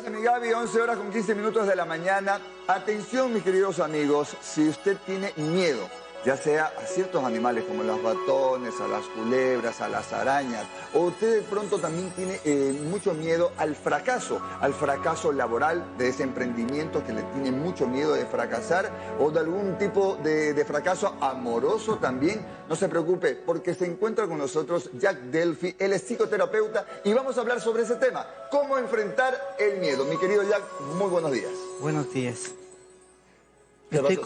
mi Gaby, 11 horas con 15 minutos de la mañana. Atención, mis queridos amigos, si usted tiene miedo, ya sea a ciertos animales como los ratones, a las culebras, a las arañas, o usted de pronto también tiene mucho miedo al fracaso laboral de ese emprendimiento que le tiene mucho miedo de fracasar, o de algún tipo de fracaso amoroso también, no se preocupe, porque se encuentra con nosotros Jack Delphi, él es psicoterapeuta, y vamos a hablar sobre ese tema, cómo enfrentar el miedo. Mi querido Jack, muy buenos días. Buenos días. Estoy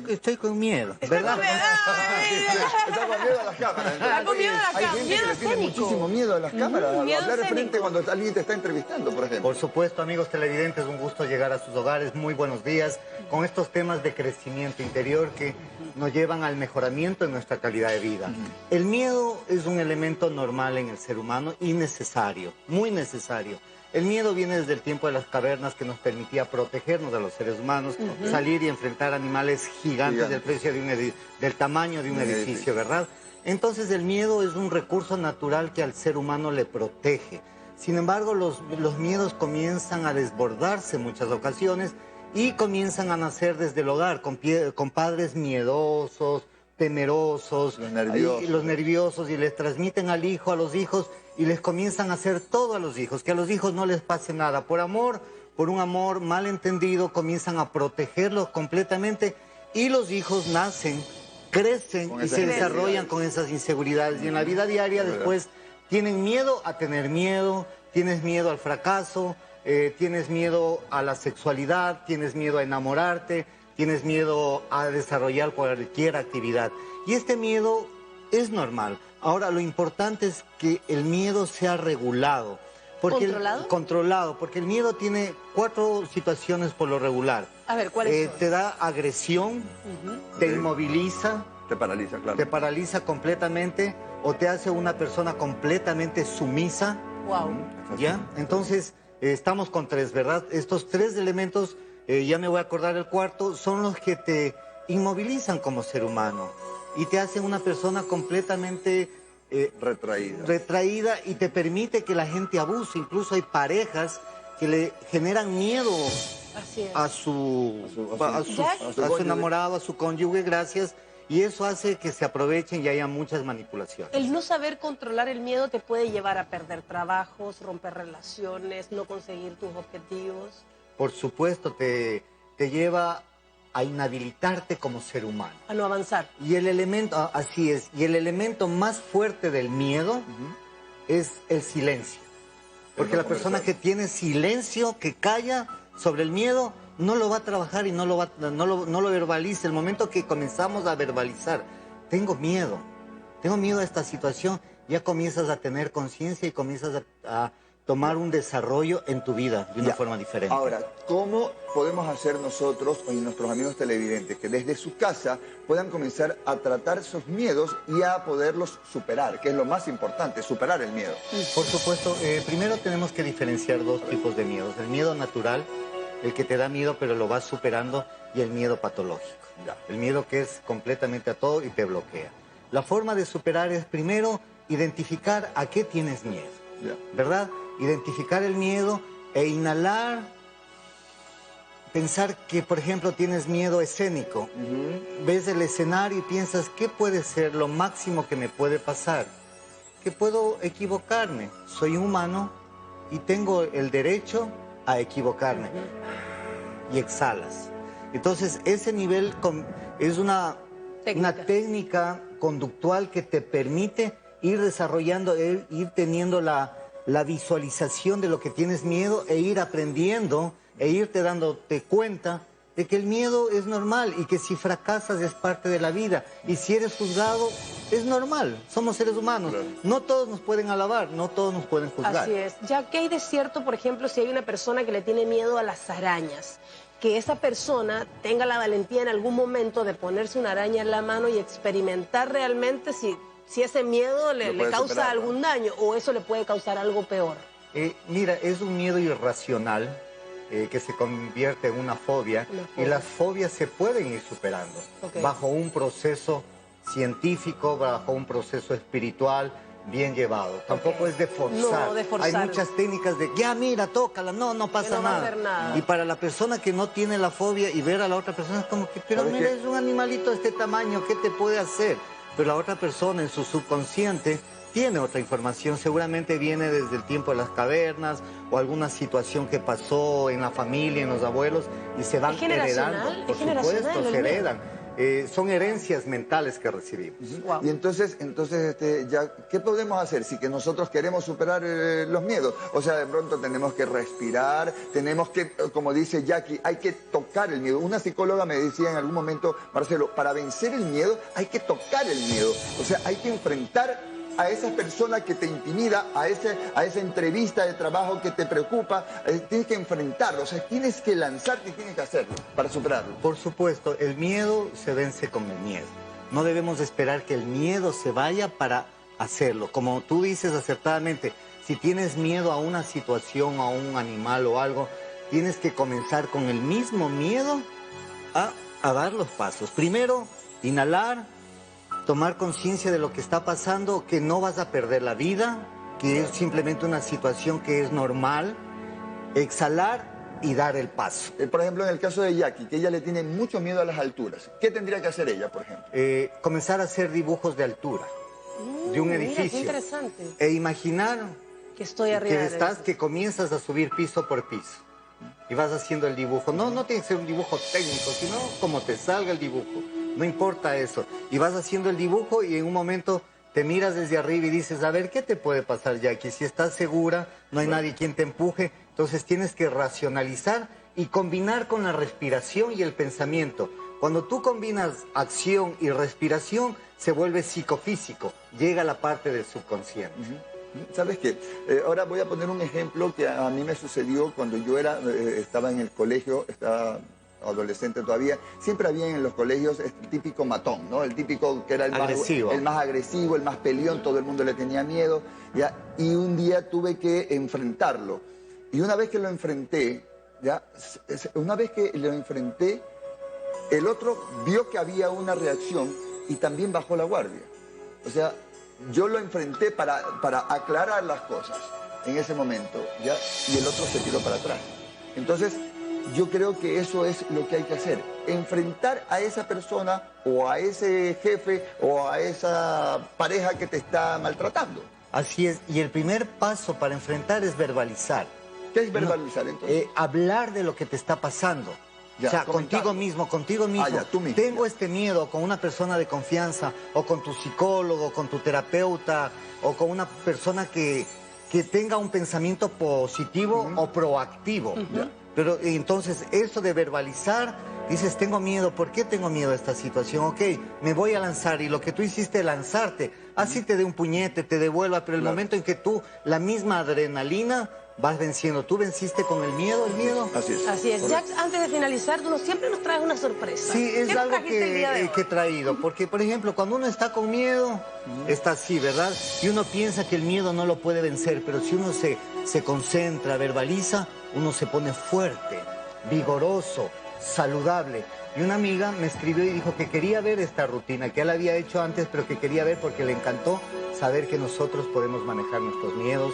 Estoy con miedo, ¿verdad? Está con miedo a las cámaras. Está con miedo a las cámaras. Hay gente que le tiene muchísimo miedo a las cámaras, a hablar de frente cuando alguien te está entrevistando, por ejemplo. Por supuesto, amigos televidentes, un gusto llegar a sus hogares. Muy buenos días con estos temas de crecimiento interior que nos llevan al mejoramiento de nuestra calidad de vida. El miedo es un elemento normal en el ser humano y necesario, muy necesario. El miedo viene desde el tiempo de las cavernas que nos permitía protegernos a los seres humanos, salir y enfrentar animales gigantes del tamaño de un edificio, ¿verdad? Entonces el miedo es un recurso natural que al ser humano le protege. Sin embargo, los miedos comienzan a desbordarse en muchas ocasiones y comienzan a nacer desde el hogar, con padres miedosos, temerosos, los nerviosos, y les transmiten al hijo, a los hijos, y les comienzan a hacer todo a los hijos, que a los hijos no les pase nada. Por un amor mal entendido, comienzan a protegerlos completamente, y los hijos nacen, crecen y se desarrollan con esas inseguridades. Y en la vida diaria después tienen miedo a tener miedo, tienes miedo al fracaso, tienes miedo a la sexualidad, tienes miedo a enamorarte, tienes miedo a desarrollar cualquier actividad. Y este miedo es normal. Ahora, lo importante es que el miedo sea regulado. Controlado, porque el miedo tiene 4 situaciones por lo regular. A ver, ¿cuáles son? Te da agresión, te inmoviliza. Te paraliza, claro. Te paraliza completamente, o te hace una persona completamente sumisa. Wow. ¿Ya? Entonces, estamos con 3, ¿verdad? Estos 3 elementos, ya me voy a acordar el cuarto, son los que te inmovilizan como ser humano y te hacen una persona completamente retraída, y te permite que la gente abuse. Incluso hay parejas que le generan miedo a su enamorado, a su cónyuge, gracias, y eso hace que se aprovechen y haya muchas manipulaciones. El no saber controlar el miedo te puede llevar a perder trabajos, romper relaciones, no conseguir tus objetivos. Por supuesto, te lleva a inhabilitarte como ser humano. A no avanzar. Y el elemento, así es, y el elemento más fuerte del miedo es el silencio. Porque la persona que tiene silencio, que calla sobre el miedo, no lo va a trabajar y no lo verbaliza. El momento que comenzamos a verbalizar, tengo miedo a esta situación, ya comienzas a tener conciencia y comienzas a tomar un desarrollo en tu vida de una forma diferente. Ahora, ¿cómo podemos hacer nosotros y nuestros amigos televidentes que desde su casa puedan comenzar a tratar esos miedos y a poderlos superar, que es lo más importante, superar el miedo? Por supuesto, primero tenemos que diferenciar 2 tipos de miedos. El miedo natural, el que te da miedo pero lo vas superando, y el miedo patológico. El miedo que es completamente a todo y te bloquea. La forma de superar es primero identificar a qué tienes miedo, ¿verdad? Identificar el miedo e inhalar, pensar que, por ejemplo, tienes miedo escénico. Ves el escenario y piensas, ¿qué puede ser lo máximo que me puede pasar? Que puedo equivocarme. Soy humano y tengo el derecho a equivocarme. Y exhalas. Entonces, ese nivel es una técnica conductual que te permite ir desarrollando, ir teniendo la visualización de lo que tienes miedo, e ir aprendiendo e irte dándote cuenta de que el miedo es normal y que si fracasas es parte de la vida, y si eres juzgado es normal, somos seres humanos. No todos nos pueden alabar, no todos nos pueden juzgar. Así es. Ya que hay de cierto, por ejemplo, si hay una persona que le tiene miedo a las arañas, que esa persona tenga la valentía en algún momento de ponerse una araña en la mano y experimentar realmente si ese miedo le causa algún daño, o eso le puede causar algo peor. Mira, es un miedo irracional que se convierte en una fobia, y las fobias se pueden ir superando bajo un proceso científico, bajo un proceso espiritual, bien llevado. Tampoco es de forzar. No, de forzar. Hay muchas técnicas de, ya mira, tócala, no pasa no va a nada. hacer nada. Y para la persona que no tiene la fobia y ver a la otra persona es como que, pero ¿Sabes mira, qué? es un animalito de este tamaño, ¿qué te puede hacer? Pero la otra persona en su subconsciente tiene otra información, seguramente viene desde el tiempo de las cavernas o alguna situación que pasó en la familia, en los abuelos y se van ¿Es generacional? heredando. Por ¿Es generacional supuesto, el se miedo? heredan. Son herencias mentales que recibimos. Wow. Y entonces ya, ¿qué podemos hacer si que nosotros queremos superar los miedos? O sea, de pronto tenemos que respirar, tenemos que, como dice Jackie, hay que tocar el miedo. Una psicóloga me decía en algún momento, Marcelo, para vencer el miedo hay que tocar el miedo. O sea, hay que enfrentar a esa persona que te intimida, a esa entrevista de trabajo que te preocupa, tienes que enfrentarlo, o sea, tienes que lanzarte y tienes que hacerlo para superarlo. Por supuesto, el miedo se vence con el miedo. No debemos esperar que el miedo se vaya para hacerlo. Como tú dices acertadamente, si tienes miedo a una situación, a un animal o algo, tienes que comenzar con el mismo miedo a dar los pasos. Primero, inhalar, tomar conciencia de lo que está pasando, que no vas a perder la vida, que es simplemente una situación que es normal, exhalar y dar el paso. Por ejemplo, en el caso de Jackie, que ella le tiene mucho miedo a las alturas, ¿qué tendría que hacer ella, por ejemplo? Comenzar a hacer dibujos de altura, de un edificio. Mira, qué interesante. E imaginar Que estoy arriba de que comienzas a subir piso por piso. Y vas haciendo el dibujo. No tiene que ser un dibujo técnico, sino como te salga el dibujo. No importa eso. Y vas haciendo el dibujo y en un momento te miras desde arriba y dices, a ver, ¿qué te puede pasar, Jackie? Si estás segura, no hay nadie quien te empuje. Entonces tienes que racionalizar y combinar con la respiración y el pensamiento. Cuando tú combinas acción y respiración, se vuelve psicofísico. Llega a la parte del subconsciente. ¿Sabes qué? Ahora voy a poner un ejemplo que a mí me sucedió cuando yo estaba en el colegio, estaba adolescente todavía. Siempre había en los colegios este típico matón, ¿no? El típico que era el más agresivo, el más peleón, todo el mundo le tenía miedo. ¿Ya? Y un día tuve que enfrentarlo. Y una vez que lo enfrenté, el otro vio que había una reacción y también bajó la guardia. O sea, yo lo enfrenté para aclarar las cosas en ese momento, ¿ya? Y el otro se tiró para atrás. Entonces, yo creo que eso es lo que hay que hacer. Enfrentar a esa persona o a ese jefe o a esa pareja que te está maltratando. Así es. Y el primer paso para enfrentar es verbalizar. ¿Qué es verbalizar entonces? Hablar de lo que te está pasando. Ya, o sea, comentarlo. contigo mismo. Ya, tú mismo. Tengo este miedo con una persona de confianza, o con tu psicólogo, con tu terapeuta, o con una persona que tenga un pensamiento positivo o proactivo. Pero entonces, eso de verbalizar, dices, tengo miedo. ¿Por qué tengo miedo a esta situación? Ok, me voy a lanzar, y lo que tú hiciste, lanzarte. Así te dé un puñete, te devuelva, pero el momento en que tú, la misma adrenalina, vas venciendo. ¿Tú venciste con el miedo? Así es. Así es. Jax, antes de finalizar, tú siempre nos traes una sorpresa. Sí, es ¿Qué algo trajiste el día de hoy? que he traído. Porque, por ejemplo, cuando uno está con miedo, está así, ¿verdad? Y uno piensa que el miedo no lo puede vencer, pero si uno se concentra, verbaliza, uno se pone fuerte, vigoroso, saludable. Y una amiga me escribió y dijo que quería ver esta rutina, que ya la había hecho antes, pero que quería ver porque le encantó saber que nosotros podemos manejar nuestros miedos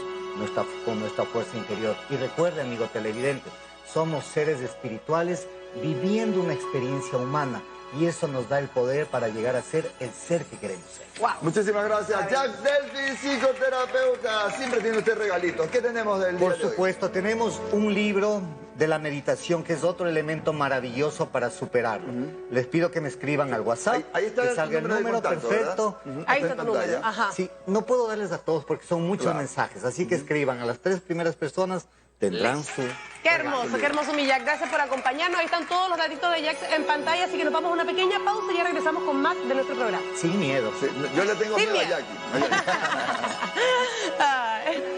con nuestra fuerza interior. Y recuerde, amigo televidente, somos seres espirituales viviendo una experiencia humana, y eso nos da el poder para llegar a ser el ser que queremos ser. Wow. Muchísimas gracias. Jax Delphi, psicoterapeuta. Siempre tiene usted regalitos. ¿Qué tenemos del día Por de hoy? supuesto, tenemos un libro de la meditación, que es otro elemento maravilloso para superarlo. Les pido que me escriban al WhatsApp, Ahí está que el salga el número de número contacto, perfecto. ¿verdad? Ahí en está tu pantalla. número. Ajá. Sí, no puedo darles a todos porque son muchos Claro. mensajes, así que escriban a las 3 primeras personas, tendrán su... Qué hermoso mi Jax. Gracias por acompañarnos. Ahí están todos los datitos de Jax en pantalla, así que nos vamos a una pequeña pausa y ya regresamos con más de nuestro programa. Sin miedo. Sí, yo le tengo Sin miedo a miedo. Jackie. Ay.